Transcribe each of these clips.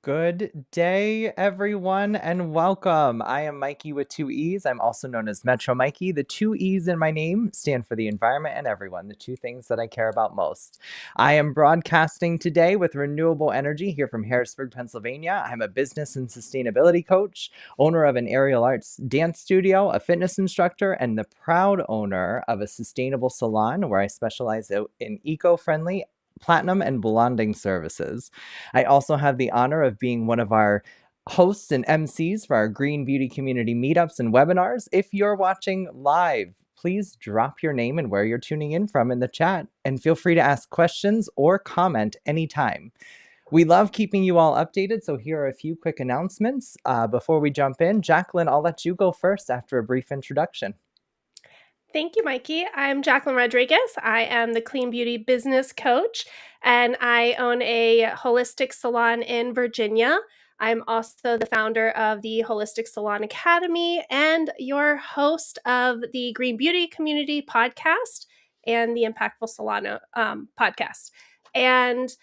Good day, everyone, and welcome. I am Mikey with two E's. I'm also known as Metro Mikey. The two E's in my name stand for the environment and everyone, the two things that I care about most. I am broadcasting today with renewable energy here from Harrisburg, Pennsylvania. I'm a business and sustainability coach, owner of an aerial arts dance studio, a fitness instructor, and the proud owner of a sustainable salon where I specialize in eco-friendly platinum and blonding services. I also have the honor of being one of our hosts and MCs for our Green Beauty Community meetups and webinars. If you're watching live, please drop your name and where you're tuning in from in the chat, and feel free to ask questions or comment anytime. We love keeping you all updated, so here are a few quick announcements. Before we jump in, Jacqueline, I'll let you go first after a brief introduction. Thank you, Mikey. I'm Jacqueline Rodriguez. I am the Clean Beauty Business Coach, and I own a holistic salon in Virginia. I'm also the founder of the Holistic Salon Academy and your host of the Green Beauty Community Podcast and the Impactful Salon podcast. And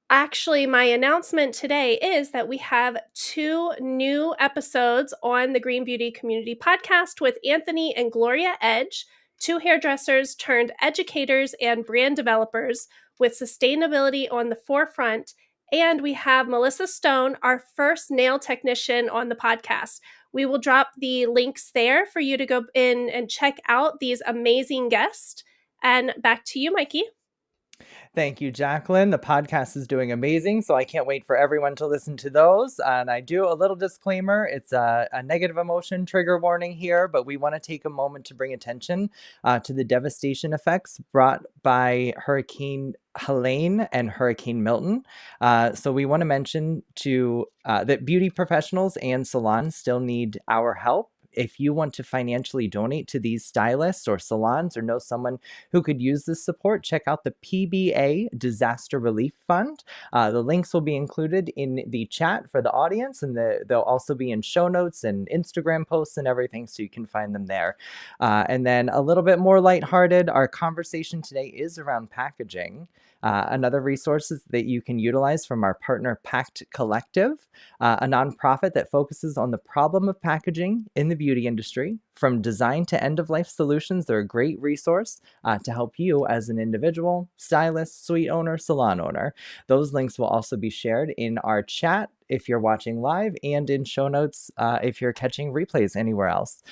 actually, my announcement today is that we have 2 new episodes on the Green Beauty Community Podcast with Anthony and Gloria Edge, 2 hairdressers turned educators and brand developers with sustainability on the forefront. And we have Melissa Stone, our first nail technician on the podcast. We will drop the links there for you to go in and check out these amazing guests. And back to you, Mikey. Thank you, Jacqueline. The podcast is doing amazing, so I can't wait for everyone to listen to those. And I do a little disclaimer. It's a negative emotion trigger warning here, but we want to take a moment to bring attention to the devastation effects brought by Hurricane Helene and Hurricane Milton. So we want to mention that beauty professionals and salons still need our help. If you want to financially donate to these stylists or salons or know someone who could use this support, check out the PBA Disaster Relief Fund. The links will be included in the chat for the audience, and they'll also be in show notes and Instagram posts and everything, so you can find them there. And then a little bit more lighthearted, our conversation today is around packaging. Another resource that you can utilize from our partner Pact Collective, a nonprofit that focuses on the problem of packaging in the beauty industry. From design to end-of-life solutions, they're a great resource to help you as an individual, stylist, suite owner, salon owner. Those links will also be shared in our chat if you're watching live, and in show notes if you're catching replays anywhere else.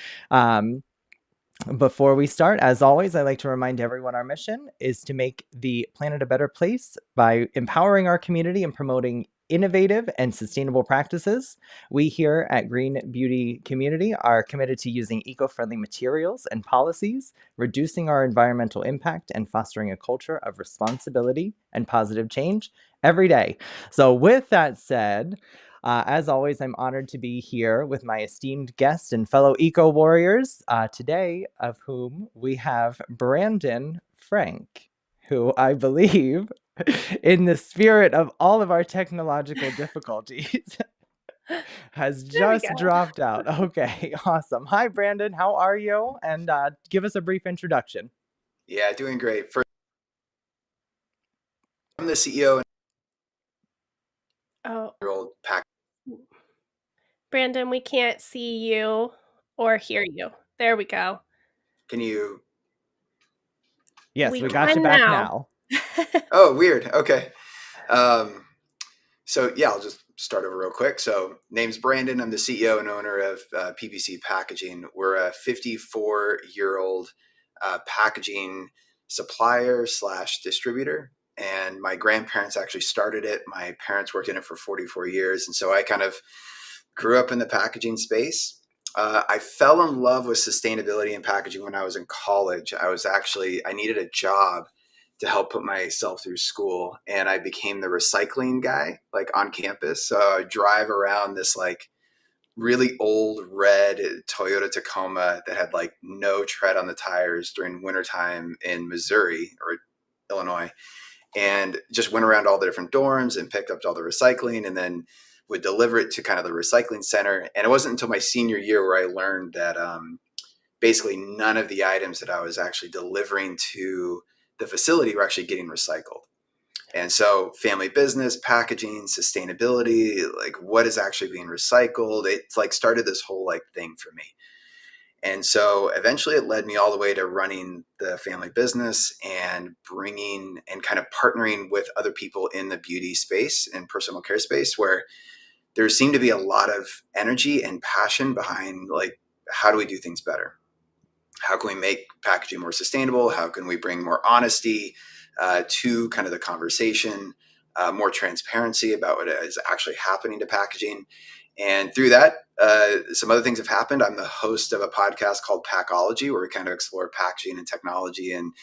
Before we start, as always, I'd like to remind everyone our mission is to make the planet a better place by empowering our community and promoting innovative and sustainable practices. We here at Green Beauty Community are committed to using eco-friendly materials and policies, reducing our environmental impact, and fostering a culture of responsibility and positive change every day. So with that said, as always, I'm honored to be here with my esteemed guest and fellow eco-warriors, today of whom we have Brandon Frank, who I believe, in the spirit of all of our technological difficulties, has just dropped out. Okay, awesome. Hi, Brandon. How are you? And give us a brief introduction. Yeah, doing great. First, I'm the CEO and old pack. Brandon, we can't see you or hear you. There we go. Can you? Yes, we got you back now. Oh, weird. Okay. So yeah, I'll just start over real quick. So name's Brandon. I'm the CEO and owner of PPC Packaging. We're a 54-year-old packaging supplier / distributor. And my grandparents actually started it. My parents worked in it for 44 years. And so I kind of grew up in the packaging space. I fell in love with sustainability and packaging when I was in college. I needed a job to help put myself through school, and I became the recycling guy, like on campus. So I would drive around this like really old red Toyota Tacoma that had like no tread on the tires during wintertime in Missouri or Illinois, and just went around all the different dorms and picked up all the recycling, and then would deliver it to kind of the recycling center. And it wasn't until my senior year where I learned that basically none of the items that I was actually delivering to the facility were actually getting recycled. And so family business, packaging, sustainability, like what is actually being recycled, it's like started this whole like thing for me. And so eventually it led me all the way to running the family business and bringing and kind of partnering with other people in the beauty space and personal care space, where there seemed to be a lot of energy and passion behind like, how do we do things better? How can we make packaging more sustainable? How can we bring more honesty to kind of the conversation, more transparency about what is actually happening to packaging? And through that, some other things have happened. I'm the host of a podcast called Packology, where we kind of explore packaging and technology, and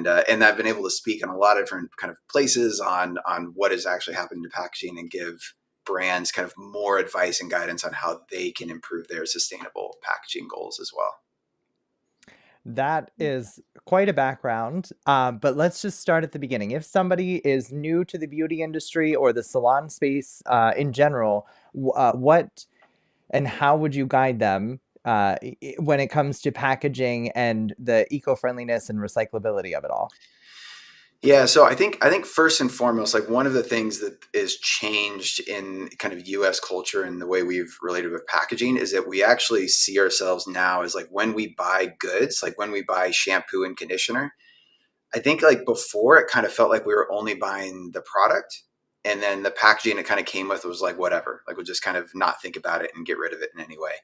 I've been able to speak in a lot of different kind of places on what is actually happening to packaging and give brands kind of more advice and guidance on how they can improve their sustainable packaging goals as well. That is quite a background, but let's just start at the beginning. If somebody is new to the beauty industry or the salon space in general, what and how would you guide them when it comes to packaging and the eco-friendliness and recyclability of it all? Yeah, so I think first and foremost, like one of the things that is changed in kind of US culture and the way we've related with packaging is that we actually see ourselves now as like when we buy goods, like when we buy shampoo and conditioner. I think like before it kind of felt like we were only buying the product, and then the packaging it kind of came with was like whatever, like we'll just kind of not think about it and get rid of it in any way.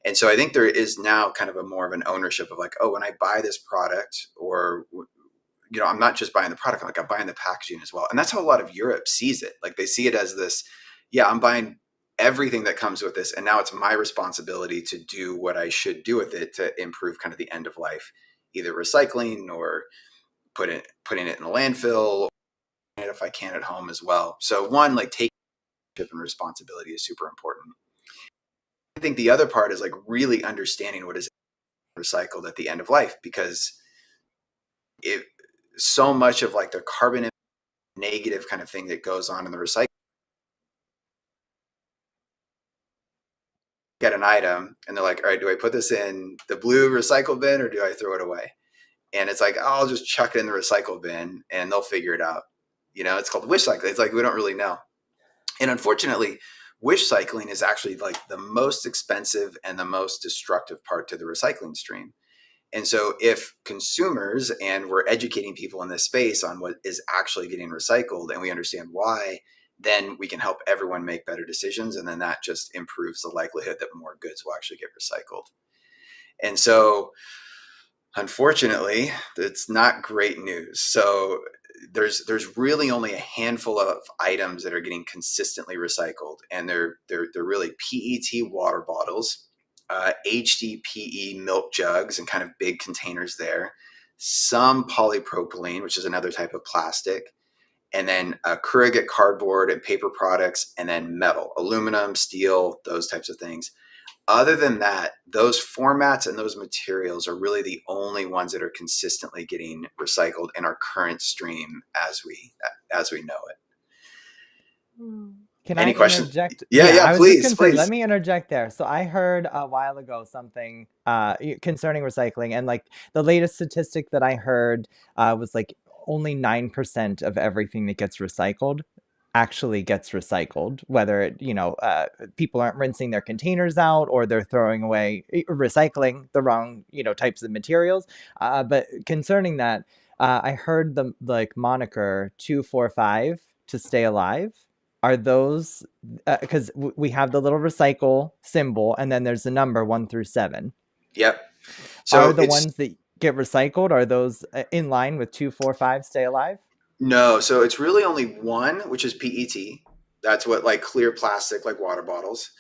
And so I think there is now kind of a more of an ownership of like, oh, when I buy this product, or I'm not just buying the product, like I'm buying the packaging as well. And that's how a lot of Europe sees it. Like they see it as this, yeah, I'm buying everything that comes with this. And now it's my responsibility to do what I should do with it to improve kind of the end of life, either recycling or putting it in a landfill, and if I can at home as well. So one, like taking ownership and responsibility is super important. I think the other part is like really understanding what is recycled at the end of life, because it so much of like the carbon negative kind of thing that goes on in the recycling. Get an item and they're like, all right, do I put this in the blue recycle bin or do I throw it away? And it's like, oh, I'll just chuck it in the recycle bin and they'll figure it out. It's called wish cycling. It's like we don't really know. And unfortunately, wish cycling is actually like the most expensive and the most destructive part to the recycling stream. And so if consumers, and we're educating people in this space on what is actually getting recycled and we understand why, then we can help everyone make better decisions. And then that just improves the likelihood that more goods will actually get recycled. And so unfortunately, it's not great news. So there's really only a handful of items that are getting consistently recycled, and they're really PET water bottles, HDPE milk jugs, and kind of big containers there. Some polypropylene, which is another type of plastic, and then corrugate cardboard and paper products, and then metal, aluminum, steel, those types of things. Other than that, those formats and those materials are really the only ones that are consistently getting recycled in our current stream as we know it. Can Any I questions? interject? Yeah, I was just please, gonna say, let please. me interject there. So I heard a while ago something concerning recycling, and like the latest statistic that I heard was like only 9% of everything that gets recycled actually gets recycled, whether people aren't rinsing their containers out or they're throwing away recycling the wrong types of materials. But concerning that, I heard the like moniker 245 to stay alive. Are those because we have the little recycle symbol and then there's the number 1 through 7? Yep. Are So the ones that get recycled, are those in line with 245 stay alive? no, so it's really only one, which is PET. That's what, like clear plastic, like water bottles.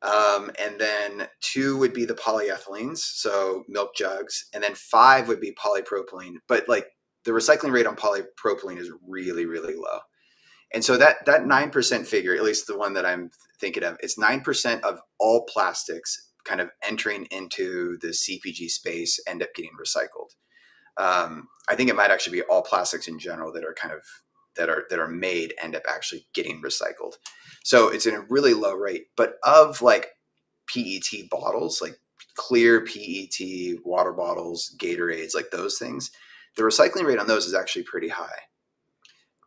And then 2 would be the polyethylenes, so milk jugs, and then 5 would be polypropylene. But like the recycling rate on polypropylene is really, really low. And so that 9% figure, at least the one that I'm thinking of, it's 9% of all plastics kind of entering into the CPG space end up getting recycled. I think it might actually be all plastics in general that are kind of that are made end up actually getting recycled. So it's in a really low rate. But of like PET bottles, like clear PET water bottles, Gatorades, like those things, the recycling rate on those is actually pretty high.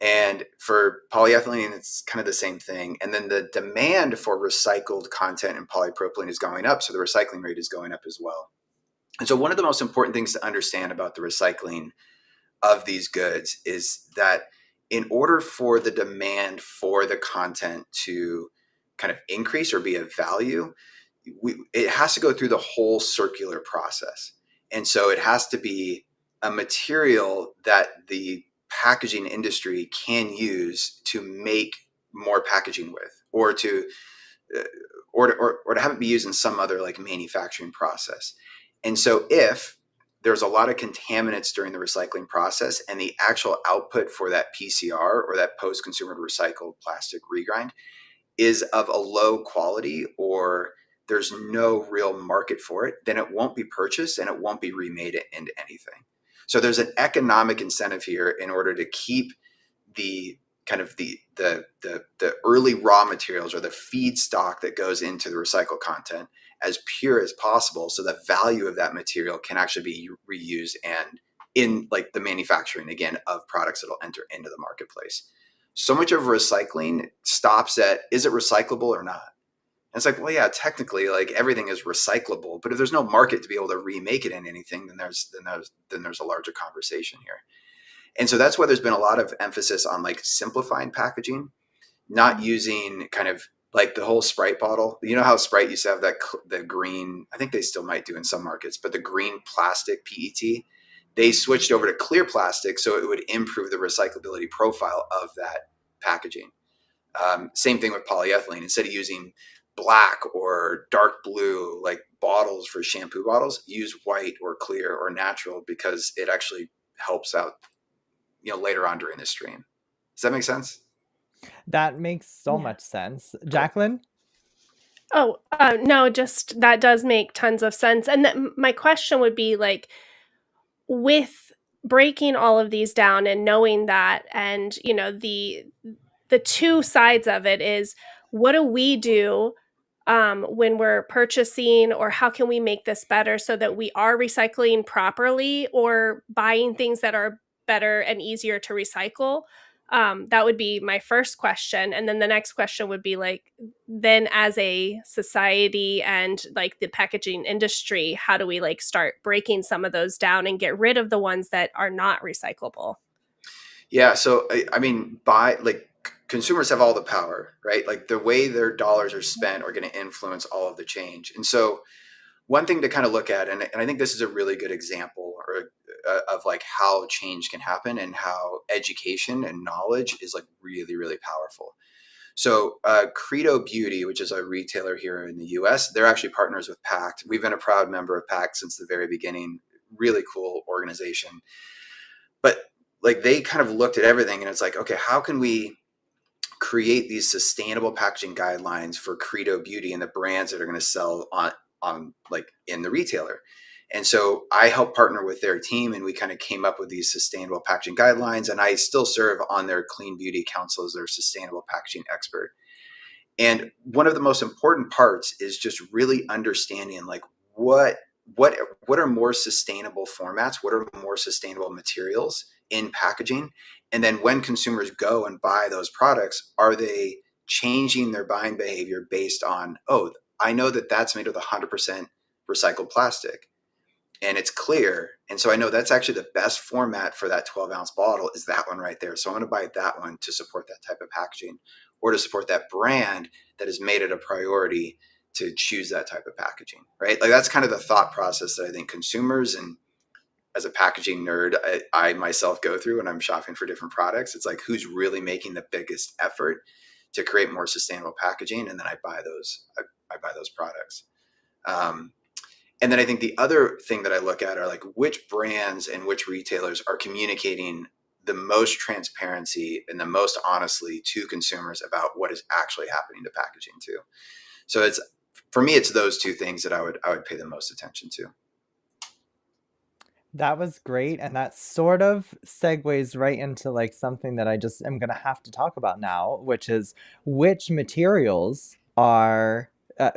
And for polyethylene, it's kind of the same thing. And then the demand for recycled content in polypropylene is going up. So the recycling rate is going up as well. And so one of the most important things to understand about the recycling of these goods is that in order for the demand for the content to kind of increase or be of value, it has to go through the whole circular process. And so it has to be a material that the packaging industry can use to make more packaging with, or to have it be used in some other like manufacturing process. And so if there's a lot of contaminants during the recycling process and the actual output for that PCR or that post-consumer recycled plastic regrind is of a low quality, or there's no real market for it, then it won't be purchased and it won't be remade into anything. So there's an economic incentive here in order to keep the kind of the early raw materials or the feedstock that goes into the recycled content as pure as possible, so the value of that material can actually be reused and in like the manufacturing again of products that'll enter into the marketplace. So much of recycling stops at, is it recyclable or not? And it's like, well, yeah, technically, like everything is recyclable, but if there's no market to be able to remake it in anything, then there's a larger conversation here. And so that's why there's been a lot of emphasis on like simplifying packaging, not using kind of like the whole Sprite bottle. You know how Sprite used to have the green, I think they still might do in some markets, but the green plastic PET, they switched over to clear plastic so it would improve the recyclability profile of that packaging. Same thing with polyethylene. Instead of using black or dark blue like bottles for shampoo bottles, use white or clear or natural, because it actually helps out later on during the stream. Does that make sense? That makes so much sense. Jacqueline? Oh, no, just that does make tons of sense. And my question would be like, with breaking all of these down and knowing that, and the two sides of it is, what do we do when we're purchasing, or how can we make this better so that we are recycling properly or buying things that are better and easier to recycle? That would be my first question. And then the next question would be like, then as a society and like the packaging industry, how do we like start breaking some of those down and get rid of the ones that are not recyclable? Yeah. So, I mean, consumers have all the power, right? Like the way their dollars are spent are going to influence all of the change. And so one thing to kind of look at, and I think this is a really good example of like how change can happen and how education and knowledge is like really, really powerful. So Credo Beauty, which is a retailer here in the US, they're actually partners with PACT. We've been a proud member of PACT since the very beginning. Really cool organization. But like they kind of looked at everything and it's like, okay, how can we create these sustainable packaging guidelines for Credo Beauty and the brands that are going to sell on like in the retailer? And so I helped partner with their team and we kind of came up with these sustainable packaging guidelines, and I still serve on their Clean Beauty Council as their sustainable packaging expert. And one of the most important parts is just really understanding like what are more sustainable formats, what are more sustainable materials in packaging, and then when consumers go and buy those products, are they changing their buying behavior based on, oh, I know that that's made with 100% recycled plastic and it's clear, and so I know that's actually the best format for that 12-ounce bottle is that one right there. So I'm going to buy that one to support that type of packaging, or to support that brand that has made it a priority to choose that type of packaging, right? Like that's kind of the thought process that I think consumers, and as a packaging nerd, I myself go through when I'm shopping for different products. It's like, who's really making the biggest effort to create more sustainable packaging, and then I buy those. I buy those products. And then I think the other thing that I look at are like which brands and which retailers are communicating the most transparency and the most honestly to consumers about what is actually happening to packaging too. So it's, for me, it's those two things that I would pay the most attention to. That was great. And that sort of segues right into like something that I just am going to have to talk about now, which is which materials are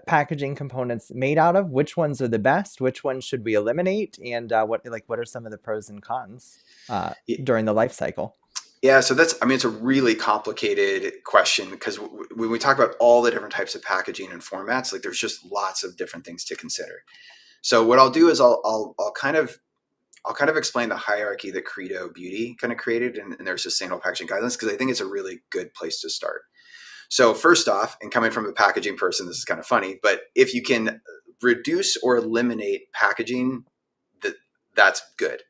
packaging components made out of, which ones are the best, which ones should we eliminate, and what are some of the pros and cons during the life cycle? Yeah, so it's a really complicated question because when we talk about all the different types of packaging and formats, like there's just lots of different things to consider. So what I'll do is I'll kind of explain the hierarchy that Credo Beauty kind of created in their sustainable packaging guidelines, because I think it's a really good place to start. So first off, and coming from a packaging person, this is kind of funny, but if you can reduce or eliminate packaging, that that's good.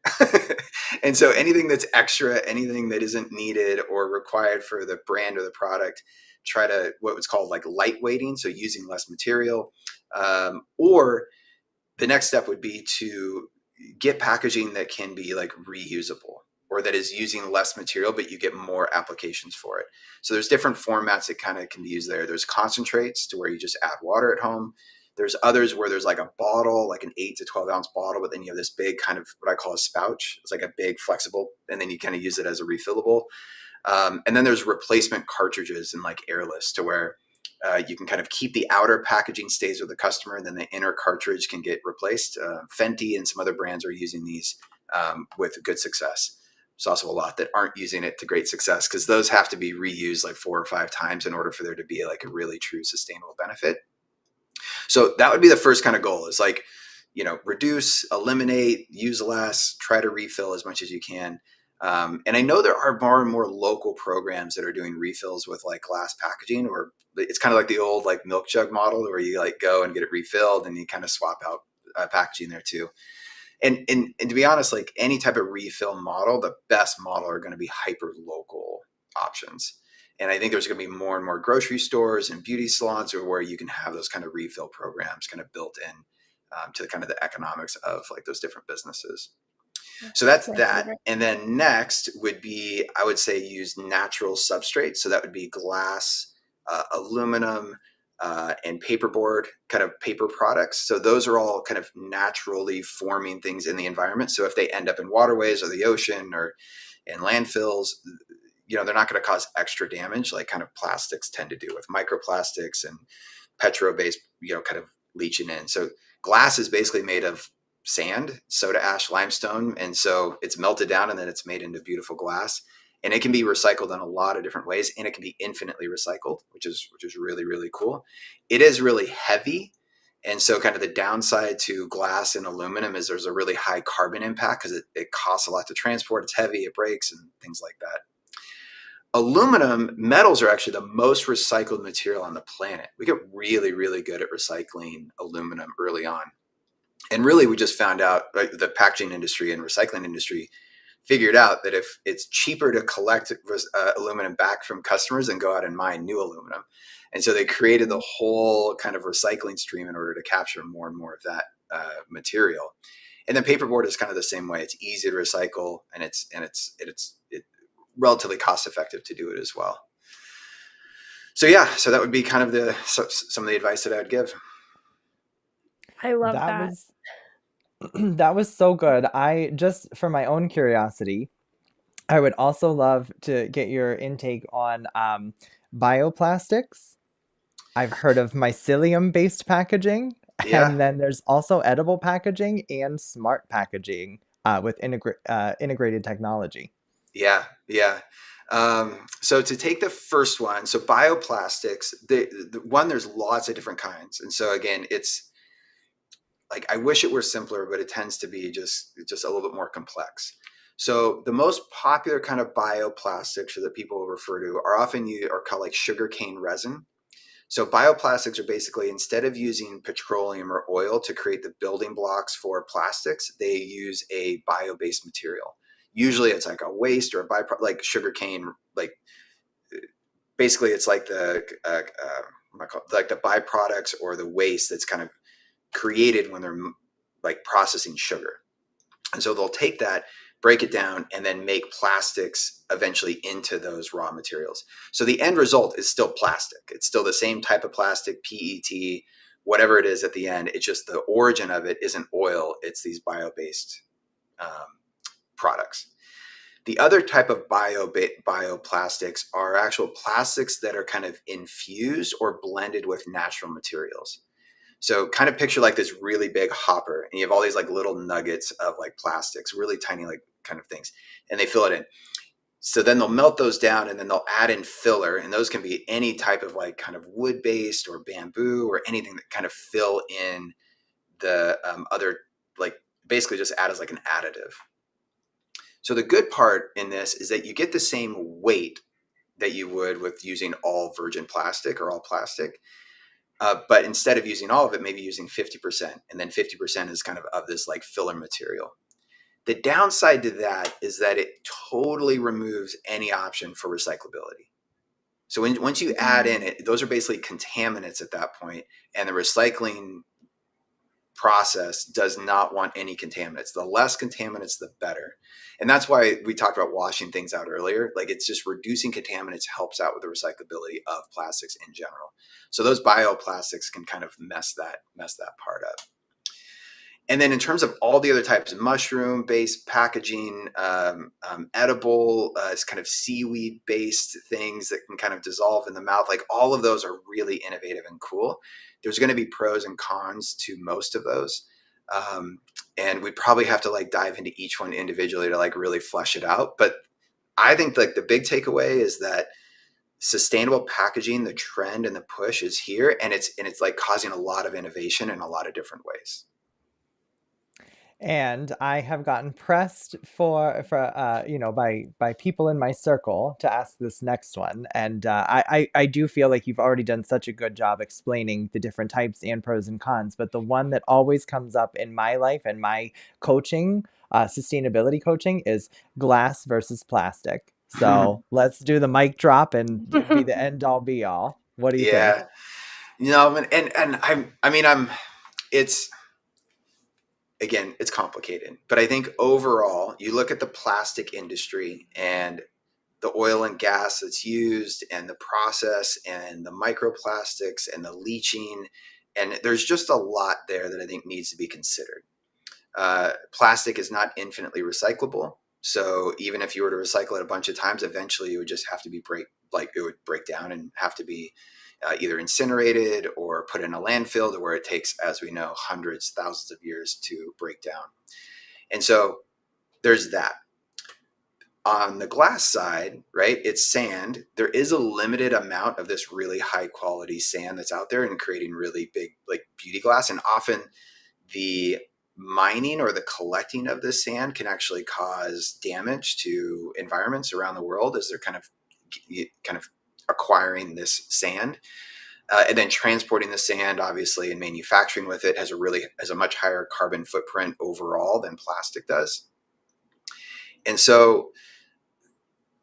And so anything that's extra, anything that isn't needed or required for the brand or the product, try to what was called like lightweighting, so using less material, or the next step would be to get packaging that can be like reusable or that is using less material, but you get more applications for it. So there's different formats that kind of can be used there. There's concentrates to where you just add water at home. There's others where there's like a bottle, like an 8 to 12 ounce bottle, but then you have this big kind of what I call a spouch. It's like a big flexible, and then you kind of use it as a refillable. And then there's replacement cartridges and like airless to where you can kind of keep the outer packaging stays with the customer, and then the inner cartridge can get replaced. Fenty and some other brands are using these with good success. There's also a lot that aren't using it to great success because those have to be reused like 4 or 5 times in order for there to be like a really true sustainable benefit. So that would be the first kind of goal, is like, reduce, eliminate, use less, try to refill as much as you can. And I know there are more and more local programs that are doing refills with like glass packaging, or it's kind of like the old like milk jug model where you like go and get it refilled and you kind of swap out packaging there too. And to be honest, like any type of refill model, the best model are going to be hyper local options. And I think there's going to be more and more grocery stores and beauty salons where you can have those kind of refill programs kind of built in to kind of the economics of like those different businesses. So that's that. And then next would be, I would say, use natural substrates. So that would be glass, aluminum, and paperboard, kind of paper products. So those are all kind of naturally forming things in the environment. So if they end up in waterways or the ocean or in landfills, they're not going to cause extra damage like kind of plastics tend to do with microplastics and petro-based, kind of leaching in. So glass is basically made of sand, soda ash, limestone. And so it's melted down and then it's made into beautiful glass. And it can be recycled in a lot of different ways, and it can be infinitely recycled, which is really, really cool. It is really heavy. And so kind of the downside to glass and aluminum is there's a really high carbon impact because it costs a lot to transport. It's heavy, it breaks, and things like that. Aluminum metals are actually the most recycled material on the planet. We get really, really good at recycling aluminum early on. And really, we just found out, like, the packaging industry and recycling industry figured out that if it's cheaper to collect aluminum back from customers than go out and mine new aluminum. And so they created the whole kind of recycling stream in order to capture more and more of that material. And then paperboard is kind of the same way. It's easy to recycle, and it's relatively cost effective to do it as well. So yeah, so that would be kind of some of the advice that I would give. I love that. That was so good. I just, for my own curiosity, I would also love to get your intake on bioplastics. I've heard of mycelium-based packaging, Yeah. and then there's also edible packaging and smart packaging with integrated technology. Yeah. So to take the first one, so bioplastics, the one, there's lots of different kinds. And so again, it's like, I wish it were simpler, but it tends to be just a little bit more complex. So the most popular kind of bioplastics that people refer to are often are called like sugarcane resin. So bioplastics are basically, instead of using petroleum or oil to create the building blocks for plastics, they use a bio-based material. Usually it's like a waste or a byproduct, like sugarcane, like basically it's like the byproducts or the waste that's kind of created when they're like processing sugar. And so they'll take that, break it down, and then make plastics eventually into those raw materials. So the end result is still plastic. It's still the same type of plastic, PET, whatever it is at the end. It's just the origin of it isn't oil. It's these bio-based products. The other type of bioplastics are actual plastics that are kind of infused or blended with natural materials. So kind of picture like this really big hopper, and you have all these like little nuggets of like plastics, really tiny, like kind of things, and they fill it in. So then they'll melt those down and then they'll add in filler. And those can be any type of like kind of wood-based or bamboo or anything that kind of fill in the other, like basically just add as like an additive. So the good part in this is that you get the same weight that you would with using all virgin plastic or all plastic. But instead of using all of it, maybe using 50%, and then 50% is kind of this like filler material. The downside to that is that it totally removes any option for recyclability. So once you add in it, those are basically contaminants at that point, and the recycling process does not want any contaminants. The less contaminants, the better. And that's why we talked about washing things out earlier. Like, it's just reducing contaminants helps out with the recyclability of plastics in general. So those bioplastics can kind of mess that part up. And then in terms of all the other types of mushroom-based packaging, edible, kind of seaweed-based things that can kind of dissolve in the mouth, like all of those are really innovative and cool. There's going to be pros and cons to most of those. And we probably have to like dive into each one individually to like really flesh it out. But I think like the big takeaway is that sustainable packaging, the trend and the push is here, and it's like causing a lot of innovation in a lot of different ways. And I have gotten pressed for by people in my circle to ask this next one. And I do feel like you've already done such a good job explaining the different types and pros and cons. But the one that always comes up in my life and my coaching, sustainability coaching, is glass versus plastic. So let's do the mic drop and be the end all be all. What do you think? It's, again, it's complicated, but I think overall, you look at the plastic industry and the oil and gas that's used and the process and the microplastics and the leaching, and there's just a lot there that I think needs to be considered. Plastic is not infinitely recyclable. So even if you were to recycle it a bunch of times, eventually it would just have to be it would break down and have to be either incinerated or put in a landfill, to where it takes, as we know, hundreds, thousands of years to break down. And so there's that. On the glass side, right, it's sand. There is a limited amount of this really high quality sand that's out there and creating really big like beauty glass. And often the mining or the collecting of this sand can actually cause damage to environments around the world as they're kind of acquiring this sand, and then transporting the sand, obviously, and manufacturing with it has a much higher carbon footprint overall than plastic does. And so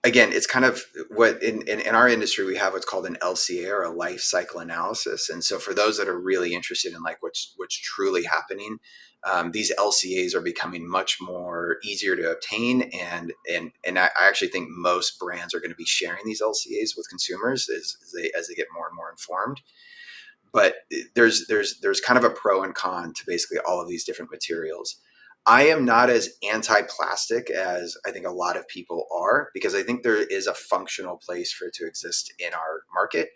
again, it's kind of what in our industry, we have what's called an LCA, or a life cycle analysis. And so for those that are really interested in like what's truly happening, these LCAs are becoming much more easier to obtain. And I actually think most brands are going to be sharing these LCAs with consumers as they get more and more informed. But there's kind of a pro and con to basically all of these different materials. I am not as anti-plastic as I think a lot of people are, because I think there is a functional place for it to exist in our market.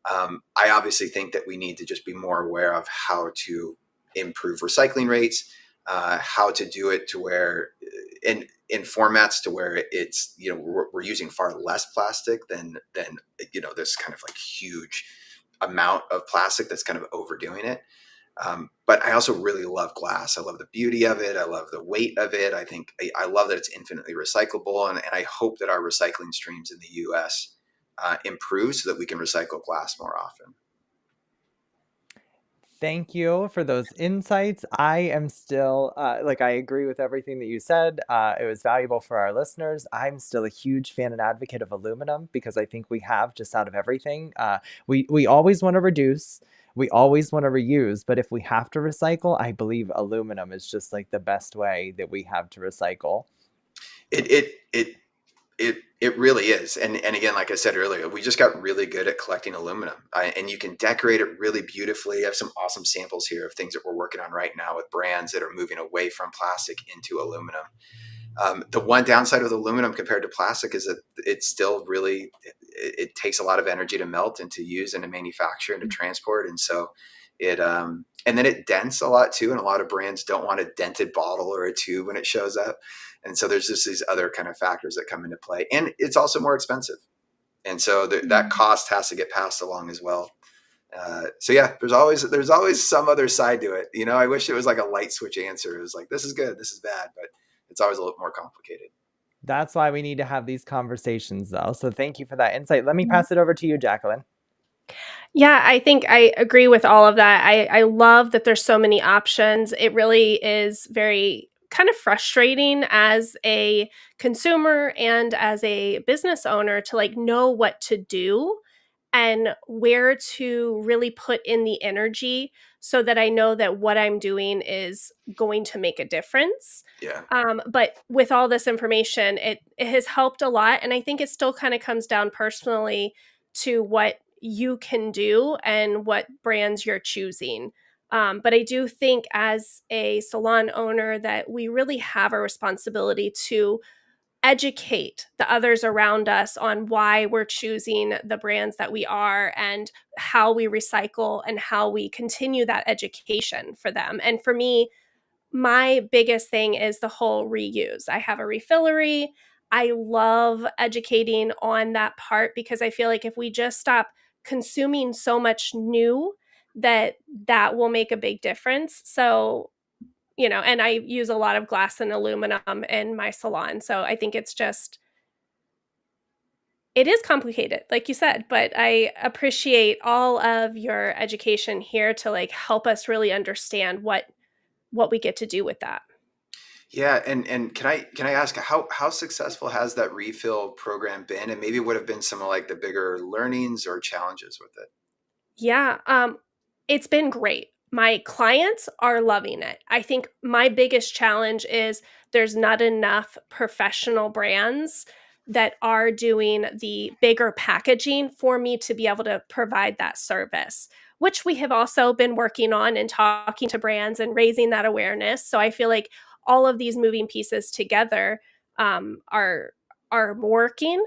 I obviously think that we need to just be more aware of how to improve recycling rates, how to do it to where in formats to where it's, we're using far less plastic than this kind of like huge amount of plastic that's kind of overdoing it. But I also really love glass. I love the beauty of it. I love the weight of it. I love that it's infinitely recyclable. And I hope that our recycling streams in the US improve so that we can recycle glass more often. Thank you for those insights. I am still, I agree with everything that you said. It was valuable for our listeners. I'm still a huge fan and advocate of aluminum, because I think we have just out of everything. We always want to reduce. We always want to reuse, but if we have to recycle, I believe aluminum is just like the best way that we have to recycle. It really is. And again, like I said earlier, we just got really good at collecting aluminum, and you can decorate it really beautifully. I have some awesome samples here of things that we're working on right now with brands that are moving away from plastic into aluminum. The one downside with aluminum compared to plastic is that it's still really, it takes a lot of energy to melt and to use and to manufacture and to transport. And so and then it dents a lot too. And a lot of brands don't want a dented bottle or a tube when it shows up. And so there's just these other kind of factors that come into play, and it's also more expensive. And so that cost has to get passed along as well. So yeah, there's always some other side to it. I wish it was like a light switch answer. It was like, this is good, this is bad, but it's always a little more complicated. That's why we need to have these conversations, though. So thank you for that insight. Let me pass it over to you, Jacqueline. Yeah, I think I agree with all of that. I love that there's so many options. It really is very kind of frustrating as a consumer and as a business owner to like know what to do and where to really put in the energy so that I know that what I'm doing is going to make a difference. Yeah. But with all this information, it has helped a lot. And I think it still kind of comes down personally to what you can do and what brands you're choosing. But I do think as a salon owner that we really have a responsibility to educate the others around us on why we're choosing the brands that we are and how we recycle and how we continue that education for them. And for me, my biggest thing is the whole reuse. I have a refillery. I love educating on that part because I feel like if we just stop consuming so much new, that will make a big difference. So, and I use a lot of glass and aluminum in my salon. So I think it is complicated, like you said, but I appreciate all of your education here to like help us really understand what we get to do with that. Yeah, and can I ask how successful has that refill program been, and maybe what have been some of like the bigger learnings or challenges with it? Yeah, it's been great. My clients are loving it. I think my biggest challenge is there's not enough professional brands that are doing the bigger packaging for me to be able to provide that service, which we have also been working on and talking to brands and raising that awareness. So I feel like all of these moving pieces together are working.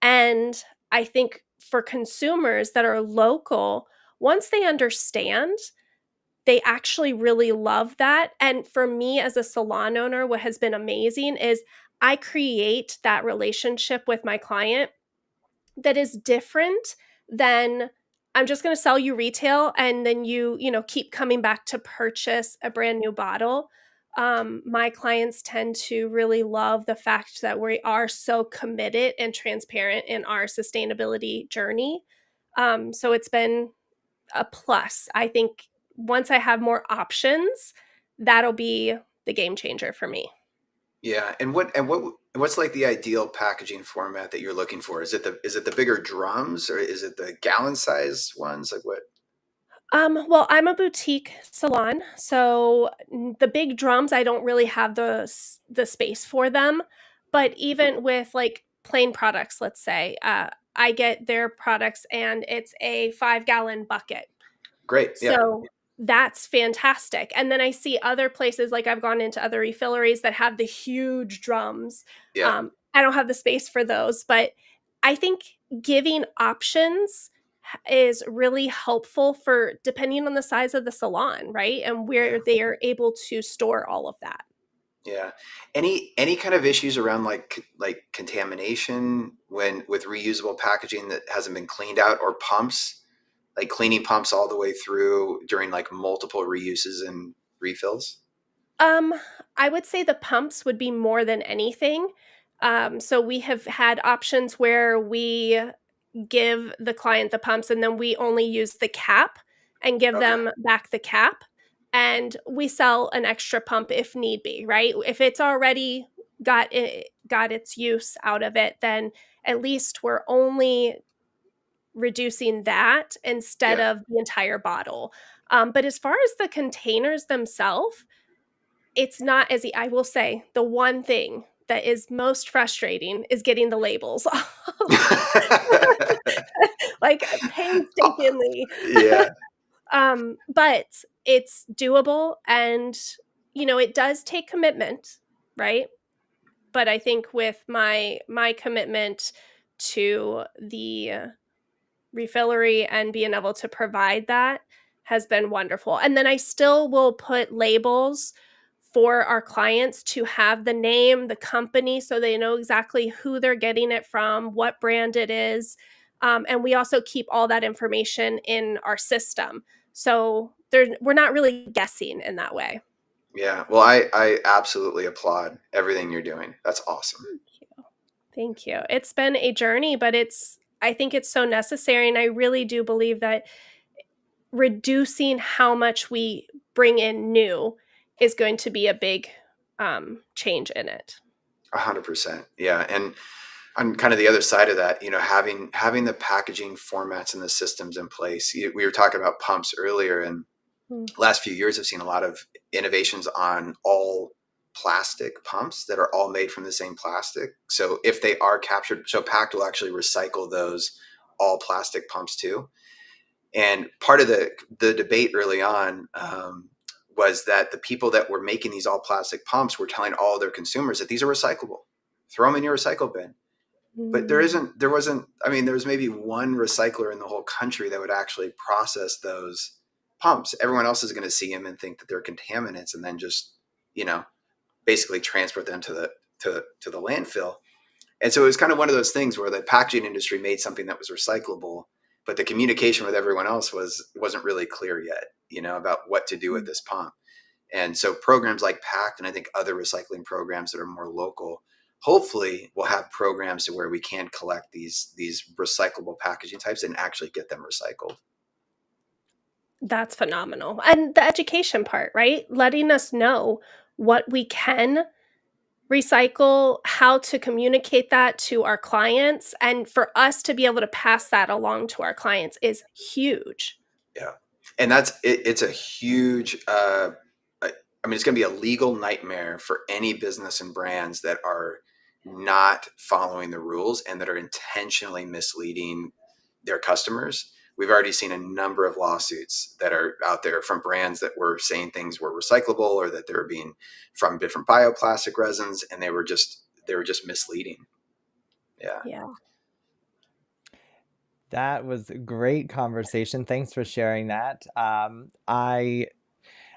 And I think for consumers that are local, once they understand, they actually really love that. And for me as a salon owner, what has been amazing is I create that relationship with my client that is different than I'm just going to sell you retail and then keep coming back to purchase a brand new bottle. My clients tend to really love the fact that we are so committed and transparent in our sustainability journey. So it's been a plus. I think once I have more options, that'll be the game changer for me. Yeah, and what's like the ideal packaging format that you're looking for? Is it the bigger drums, or is it the gallon size ones? Like what? Well, I'm a boutique salon, so the big drums, I don't really have the space for them. But even with like plain products, let's say, I get their products and it's a 5-gallon bucket. Great. Yeah. So that's fantastic. And then I see other places, like I've gone into other refilleries that have the huge drums. Yeah. I don't have the space for those, but I think giving options is really helpful for depending on the size of the salon, right? And where Yeah. they are able to store all of that. Yeah. Any kind of issues around like contamination when with reusable packaging that hasn't been cleaned out, or pumps, like cleaning pumps all the way through during like multiple reuses and refills? Um, I would say the pumps would be more than anything. So we have had options where we give the client the pumps and then we only use the cap and give Okay. them back the cap. And we sell an extra pump if need be, right? If it's already got its use out of it, then at least we're only reducing that instead Yeah. of the entire bottle. But as far as the containers themselves, it's not as I will say, the one thing that is most frustrating is getting the labels off, like, painstakingly. Yeah. But it's doable and, it does take commitment, right? But I think with my commitment to the refillery and being able to provide that has been wonderful. And then I still will put labels for our clients to have the name, the company, so they know exactly who they're getting it from, what brand it is. And we also keep all that information in our system. So we're not really guessing in that way. Yeah. Well, I absolutely applaud everything you're doing. That's awesome. Thank you. It's been a journey, but I think it's so necessary. And I really do believe that reducing how much we bring in new is going to be a big change in it. 100%. Yeah. And on kind of the other side of that, having the packaging formats and the systems in place. We were talking about pumps earlier, and last few years I've seen a lot of innovations on all plastic pumps that are all made from the same plastic. So if they are captured, so Pact will actually recycle those all plastic pumps too. And part of the debate early on was that the people that were making these all plastic pumps were telling all their consumers that these are recyclable. Throw them in your recycle bin. But there was maybe one recycler in the whole country that would actually process those pumps. Everyone else is going to see them and think that they're contaminants, and then just, basically transport them to the landfill. And so it was kind of one of those things where the packaging industry made something that was recyclable, but the communication with everyone else wasn't really clear yet, about what to do with this pump. And so programs like Pact, and I think other recycling programs that are more local, hopefully we'll have programs to where we can collect these recyclable packaging types and actually get them recycled. That's phenomenal. And the education part, right? Letting us know what we can recycle, how to communicate that to our clients, and for us to be able to pass that along to our clients is huge. Yeah. And it's a huge, it's going to be a legal nightmare for any business and brands that are not following the rules and that are intentionally misleading their customers. We've already seen a number of lawsuits that are out there from brands that were saying things were recyclable, or that they were being from different bioplastic resins, and they were just misleading. Yeah. That was a great conversation. Thanks for sharing that.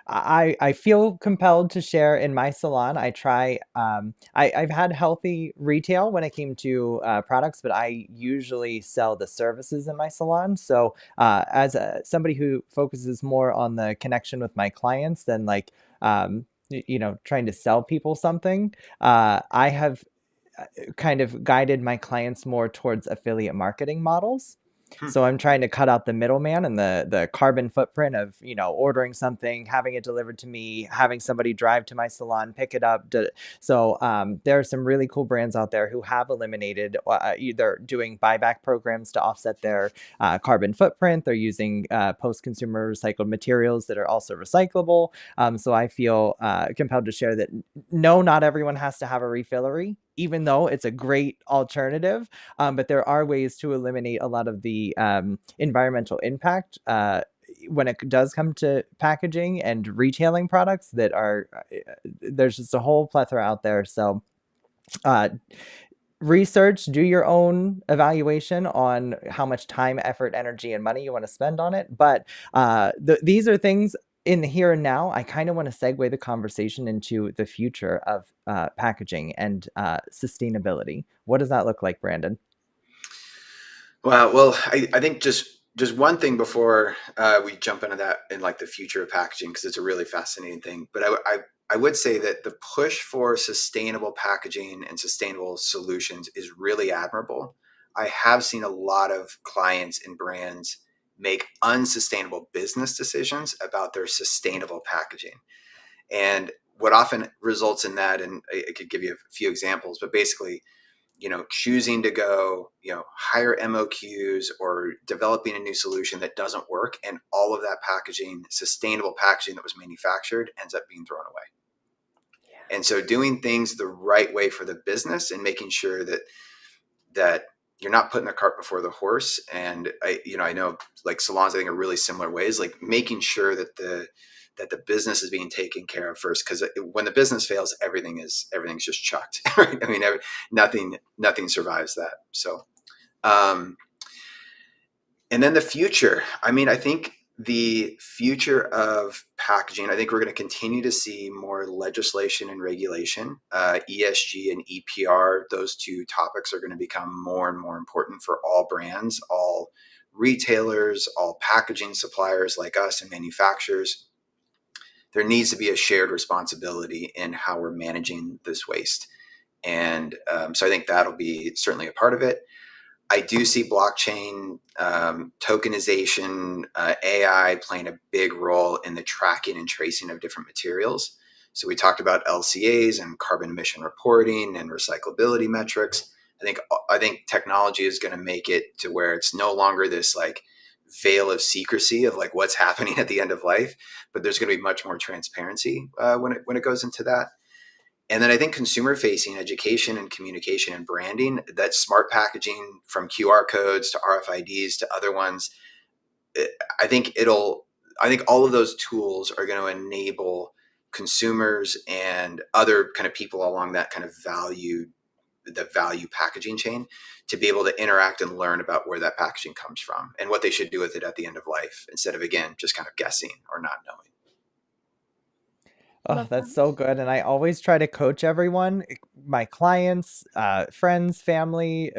I feel compelled to share in my salon. I've had healthy retail when it came to products, but I usually sell the services in my salon. So as somebody who focuses more on the connection with my clients than trying to sell people something, I have kind of guided my clients more towards affiliate marketing models. So I'm trying to cut out the middleman and the carbon footprint of, ordering something, having it delivered to me, having somebody drive to my salon, pick it up. So there are some really cool brands out there who have eliminated either doing buyback programs to offset their carbon footprint. They're using post-consumer recycled materials that are also recyclable. So I feel compelled to share that no, not everyone has to have a refillery, even though it's a great alternative. But there are ways to eliminate a lot of the environmental impact when it does come to packaging and retailing products that are, there's just a whole plethora out there. So research, do your own evaluation on how much time, effort, energy, and money you want to spend on it. But these are things in the here and now. I kind of want to segue the conversation into the future of packaging and sustainability. What does that look like, Brandon? Well, I think just one thing before we jump into that, in like the future of packaging, because it's a really fascinating thing. But I would say that the push for sustainable packaging and sustainable solutions is really admirable. I have seen a lot of clients and brands make unsustainable business decisions about their sustainable packaging. And what often results in that, and I could give you a few examples, but basically, choosing to go, higher MOQs, or developing a new solution that doesn't work, and all of that packaging, sustainable packaging that was manufactured, ends up being thrown away. Yeah. And so doing things the right way for the business and making sure that you're not putting the cart before the horse. And I know like salons, I think, are really similar ways, like making sure that the business is being taken care of first, because when the business fails, everything's just chucked. Right? I mean, nothing survives that. So, and then the future. I mean, I think The future of packaging, I think we're going to continue to see more legislation and regulation. ESG and EPR, those two topics are going to become more and more important for all brands, all retailers, all packaging suppliers like us and manufacturers. There needs to be a shared responsibility in how we're managing this waste. And so I think that'll be certainly a part of it. I do see blockchain, tokenization, AI playing a big role in the tracking and tracing of different materials. So we talked about LCAs and carbon emission reporting and recyclability metrics. I think technology is going to make it to where it's no longer this like veil of secrecy of like what's happening at the end of life, but there's going to be much more transparency when it goes into that. And then I think consumer facing education and communication and branding, that smart packaging from QR codes to RFIDs to other ones, I think all of those tools are going to enable consumers and other kind of people along that kind of value packaging chain to be able to interact and learn about where that packaging comes from and what they should do with it at the end of life, instead of, again, just kind of guessing or not knowing. Oh, Love that's that. so good. And I always try to coach everyone, my clients, friends, family,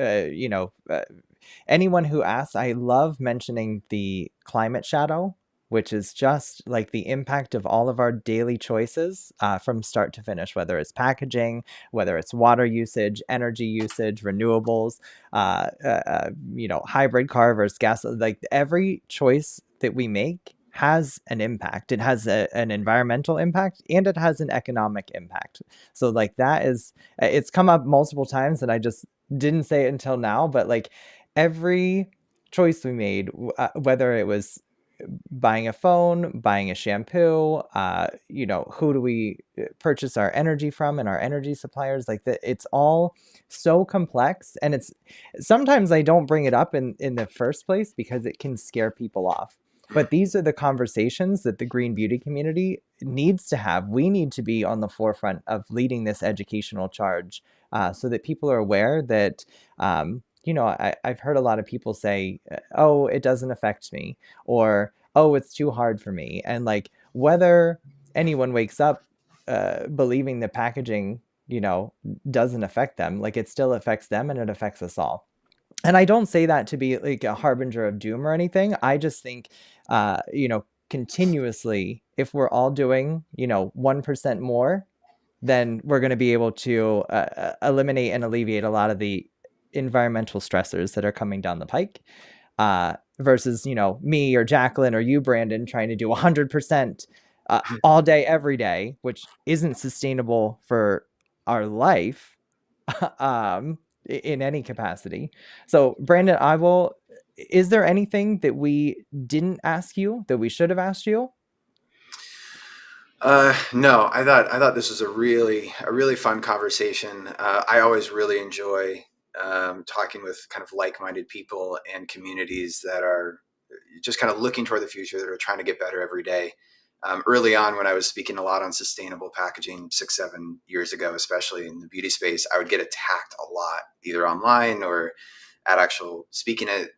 anyone who asks. I love mentioning the climate shadow, which is just like the impact of all of our daily choices from start to finish, whether it's packaging, whether it's water usage, energy usage, renewables, hybrid car versus gas. Like every choice that we make has an impact. It has an environmental impact and it has an economic impact. So like it's come up multiple times and I just didn't say it until now, but like every choice we made, whether it was buying a phone, buying a shampoo, who do we purchase our energy from and our energy suppliers, like that, it's all so complex. And it's sometimes I don't bring it up in the first place because it can scare people off. But these are the conversations that the green beauty community needs to have. We need to be on the forefront of leading this educational charge so that people are aware that, I've heard a lot of people say, oh, it doesn't affect me, or, oh, it's too hard for me. And like whether anyone wakes up believing the packaging, doesn't affect them, like it still affects them and it affects us all. And I don't say that to be like a harbinger of doom or anything. I just think, continuously, if we're all doing, 1% more, then we're going to be able to eliminate and alleviate a lot of the environmental stressors that are coming down the pike. Versus, me or Jacqueline or you, Brandon, trying to do 100% all day, every day, which isn't sustainable for our life. In any capacity. So, Brandon, is there anything that we didn't ask you that we should have asked you? No, I thought this was a really fun conversation. I always really enjoy talking with kind of like-minded people and communities that are just kind of looking toward the future, that are trying to get better every day. Early on, when I was speaking a lot on sustainable packaging 6-7 years ago, especially in the beauty space, I would get attacked a lot, either online or at actual speaking at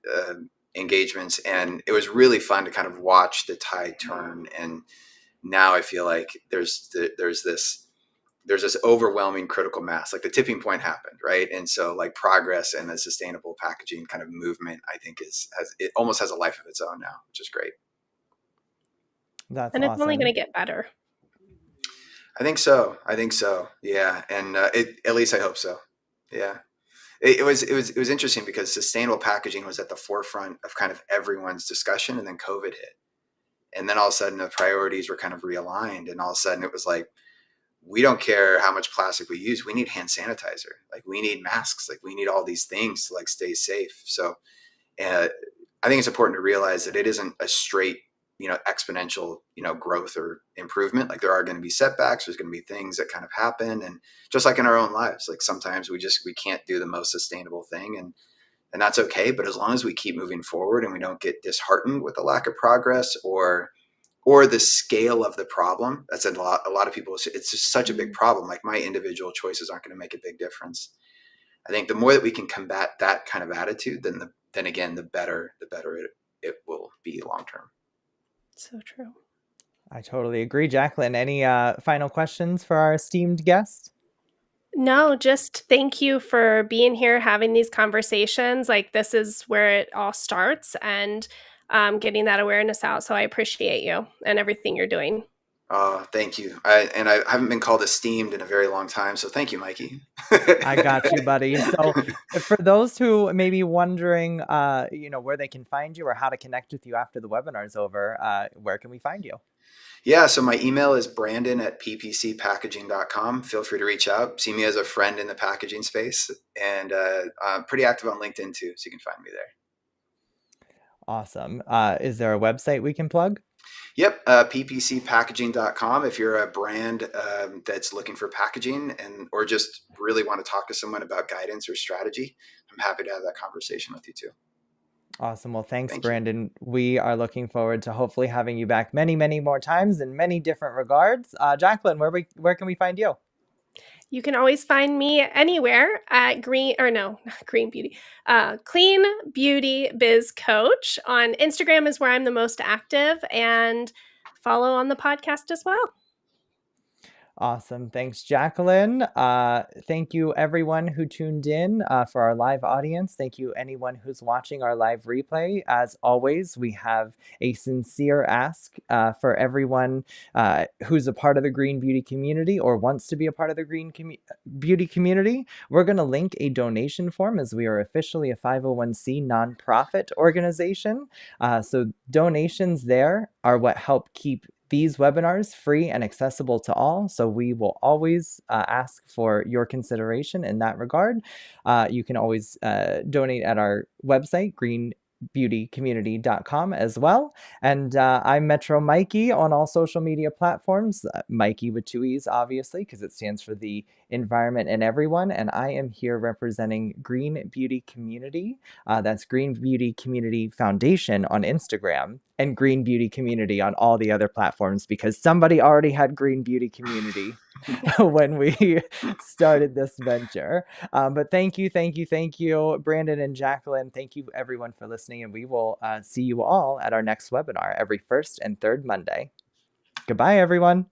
engagements, and it was really fun to kind of watch the tide turn. And now I feel like there's this overwhelming critical mass, like the tipping point happened, right? And so like progress and the sustainable packaging kind of movement, I think it almost has a life of its own now, which is great. That's And it's only going awesome. to get better. I think so. Yeah. And at least I hope so. Yeah. It was interesting because sustainable packaging was at the forefront of kind of everyone's discussion, and then COVID hit. And then all of a sudden the priorities were kind of realigned, and all of a sudden it was like, we don't care how much plastic we use. We need hand sanitizer. Like we need masks. Like we need all these things to like stay safe. So uh, I think it's important to realize that it isn't a straight, exponential, growth or improvement. Like there are going to be setbacks. There's going to be things that kind of happen. And just like in our own lives, like sometimes we can't do the most sustainable thing, and that's okay. But as long as we keep moving forward and we don't get disheartened with the lack of progress or the scale of the problem, that's a lot of people, it's just such a big problem. Like my individual choices aren't going to make a big difference. I think the more that we can combat that kind of attitude, then again, the better it will be long term. So true. I totally agree. Jacqueline, any final questions for our esteemed guest? No, just thank you for being here, having these conversations. Like, this is where it all starts, and getting that awareness out. So I appreciate you and everything you're doing. Thank you. I haven't been called esteemed in a very long time, so thank you, Mikey. I got you, buddy. So for those who may be wondering, where they can find you or how to connect with you after the webinar is over, where can we find you? Yeah, so my email is brandon@ppcpackaging.com. Feel free to reach out. See me as a friend in the packaging space, and I'm pretty active on LinkedIn too, so you can find me there. Awesome. Is there a website we can plug? Yep, ppcpackaging.com. If you're a brand that's looking for packaging or just really want to talk to someone about guidance or strategy, I'm happy to have that conversation with you too. Awesome. Well, thanks, Thank you. Brandon. We are looking forward to hopefully having you back many, many more times in many different regards. Jacqueline, where can we find you? You can always find me anywhere at Clean Beauty Biz Coach. On Instagram is where I'm the most active, and follow on the podcast as well. Awesome. Thanks, Jacqueline. Thank you, everyone who tuned in for our live audience. Thank you, anyone who's watching our live replay. As always, we have a sincere ask for everyone who's a part of the Green Beauty community or wants to be a part of the Green Beauty community. We're going to link a donation form as we are officially a 501c nonprofit organization. So donations there are what help keep these webinars free and accessible to all. So we will always ask for your consideration in that regard. You can always donate at our website, greenbeautycommunity.com as well. And I'm Metro Mikey on all social media platforms. Mikey with 2 E's, obviously, because it stands for the environment and everyone. And I am here representing Green Beauty Community. That's Green Beauty Community Foundation on Instagram and Green Beauty Community on all the other platforms, because somebody already had Green Beauty Community when we started this venture. But thank you, Brandon and Jacqueline. Thank you, everyone, for listening. And we will see you all at our next webinar every first and third Monday. Goodbye, everyone.